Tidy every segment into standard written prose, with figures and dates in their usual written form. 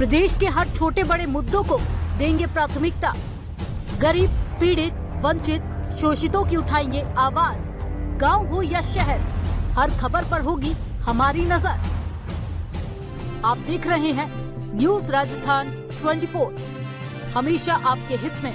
प्रदेश के हर छोटे बड़े मुद्दों को देंगे प्राथमिकता। गरीब, पीड़ित, वंचित, शोषितों की उठाएंगे आवाज। गांव हो या शहर, हर खबर पर होगी हमारी नजर। आप देख रहे हैं न्यूज राजस्थान 24, हमेशा आपके हित में।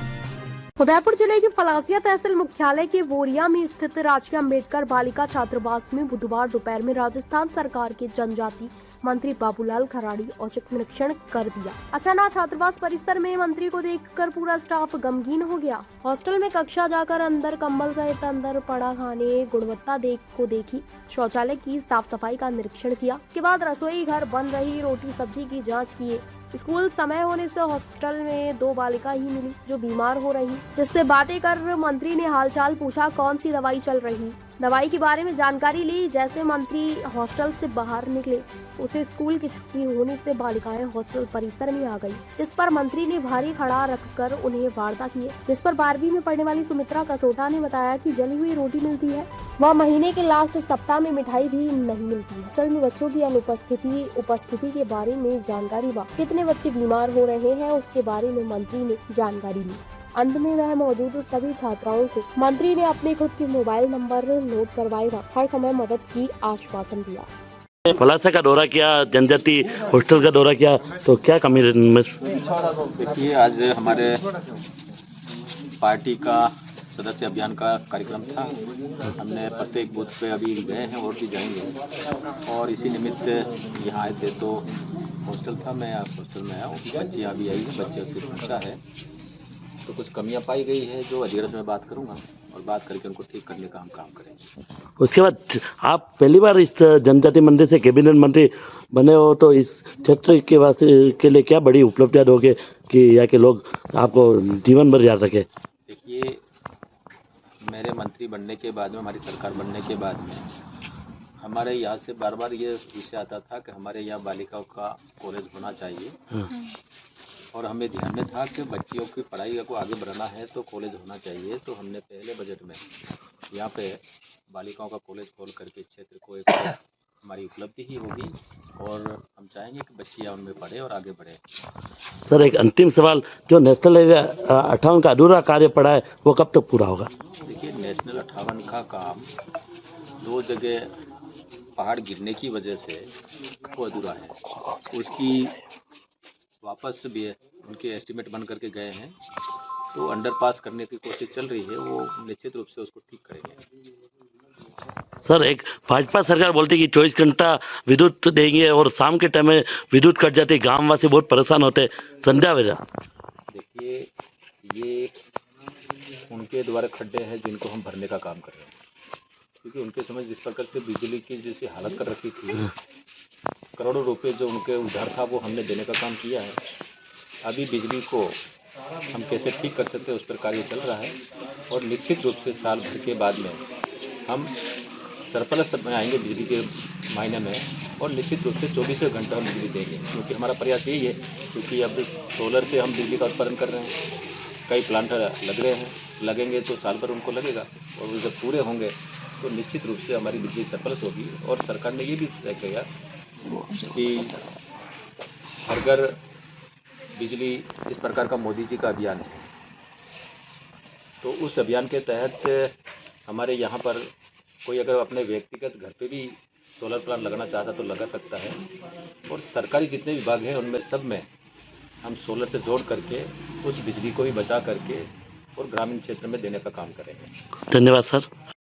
उदयपुर जिले की फलासिया तहसील मुख्यालय के बोरिया में स्थित राजकीय अम्बेडकर बालिका छात्रावास में बुधवार दोपहर में राजस्थान सरकार के जनजाति मंत्री बाबूलाल खराड़ी औचक निरीक्षण कर दिया। अचानक छात्रावास परिसर में मंत्री को देखकर पूरा स्टाफ गमगीन हो गया। हॉस्टल में कक्षा जाकर अंदर कंबल सहित अंदर पड़ा खाने गुणवत्ता देखी, शौचालय की साफ सफाई का निरीक्षण किया। के बाद रसोई घर बन रही रोटी सब्जी की जाँच किए। स्कूल समय होने से हॉस्टल में 2 बालिका ही मिली जो बीमार हो रही, जिससे बातें कर मंत्री ने हालचाल पूछा, कौन सी दवाई चल रही, दवाई के बारे में जानकारी ली। जैसे मंत्री हॉस्टल से बाहर निकले, उसे स्कूल की छुट्टी होने से बालिकाएं हॉस्टल परिसर में आ गई, जिस पर मंत्री ने भारी खड़ा रखकर उन्हें वार्ता किए। जिस पर 12वीं में पढ़ने वाली सुमित्रा कसोटा ने बताया कि जली हुई रोटी मिलती है, वह महीने के लास्ट सप्ताह में मिठाई भी नहीं मिलती है। हॉस्टल में बच्चों की उपस्थिति के बारे में जानकारी व कितने बच्चे बीमार हो रहे हैं उसके बारे में मंत्री ने जानकारी ली। अंत में वह मौजूद सभी छात्राओं को मंत्री ने अपने खुद के मोबाइल नंबर नोट करवाएगा, हर समय मदद की आश्वासन दिया। फलासा का दौरा किया, जनजाति हॉस्टल का दौरा किया, तो क्या कमी में? देखिए, आज हमारे पार्टी का सदस्य अभियान का कार्यक्रम था। हमने प्रत्येक बूथ पे अभी गए हैं और भी जाएंगे, और इसी निमित्त यहाँ आए थे। तो हॉस्टल था, मैं हॉस्टल में आया हूँ। बच्चियाँ अभी आई हैं, बच्चों से पूछा है तो कुछ कमियां पाई गई है जो अधिग्रहण में बात करूंगा, और बात करके उनको ठीक करने का हम काम करेंगे। उसके बाद आप पहली बार इस जनजाति मंत्री से कैबिनेट मंत्री बने हो, तो इस क्षेत्र के वासी के लिए क्या बड़ी उपलब्धियां दोगे कि यहाँ के लोग आपको जीवन भर याद रखें? देखिए, मेरे मंत्री बनने के बाद में, हमारी सरकार बनने के बाद में, हमारे यहाँ से बार बार ये विषय आता था कि हमारे यहाँ बालिकाओं का कॉलेज होना चाहिए। और हमें ध्यान में था कि बच्चियों की पढ़ाई को आगे बढ़ाना है तो कॉलेज होना चाहिए। तो हमने पहले बजट में यहाँ पे बालिकाओं का कॉलेज खोल करके इस क्षेत्र को एक हमारी उपलब्धि ही होगी, और हम चाहेंगे कि बच्चियाँ उनमें पढ़े और आगे बढ़े। सर, एक अंतिम सवाल, जो नेशनल हाईवे 58 का अधूरा कार्य पड़ा है, वो कब तक पूरा होगा? देखिए, नेशनल 58 का काम 2 जगह पहाड़ गिरने की वजह से वो अधूरा है। उसकी वापस भी उनके एस्टीमेट बन करके गए हैं, तो अंडरपास करने की कोशिश चल रही है, वो निश्चित रूप से उसको ठीक करेंगे। सर, एक भाजपा सरकार बोलती है कि 24 घंटा विद्युत देंगे और शाम के टाइम में विद्युत कट जाती है, गाँववासी बहुत परेशान होते, समझा मेरा? देखिए, ये उनके द्वारा खड्डे हैं जिनको हम भरने का काम कर रहे हैं, क्योंकि उनके समय जिस प्रकार से बिजली की जैसी हालत कर रखी थी, करोड़ों रुपए जो उनके उधार था वो हमने देने का काम किया है। अभी बिजली को हम कैसे ठीक कर सकते हैं उस पर कार्य चल रहा है, और निश्चित रूप से साल भर के बाद में हम सरप्लस में आएंगे बिजली के महीने में, और निश्चित रूप से 24 घंटा हम बिजली देंगे, क्योंकि हमारा प्रयास यही है। क्योंकि अब सोलर से हम बिजली का उत्पादन कर रहे हैं, कई प्लांट लग रहे हैं, लगेंगे तो साल भर उनको लगेगा, और वो जब पूरे होंगे तो निश्चित रूप से हमारी बिजली सरप्लस होगी। और सरकार ने ये भी तय किया कि हर घर बिजली, इस प्रकार का मोदी जी का अभियान है। तो उस अभियान के तहत हमारे यहाँ पर कोई अगर अपने व्यक्तिगत घर पे भी सोलर प्लांट लगाना चाहता तो लगा सकता है, और सरकारी जितने विभाग हैं उनमें सब में हम सोलर से जोड़ करके उस बिजली को भी बचा करके और ग्रामीण क्षेत्र में देने का काम करेंगे। धन्यवाद सर।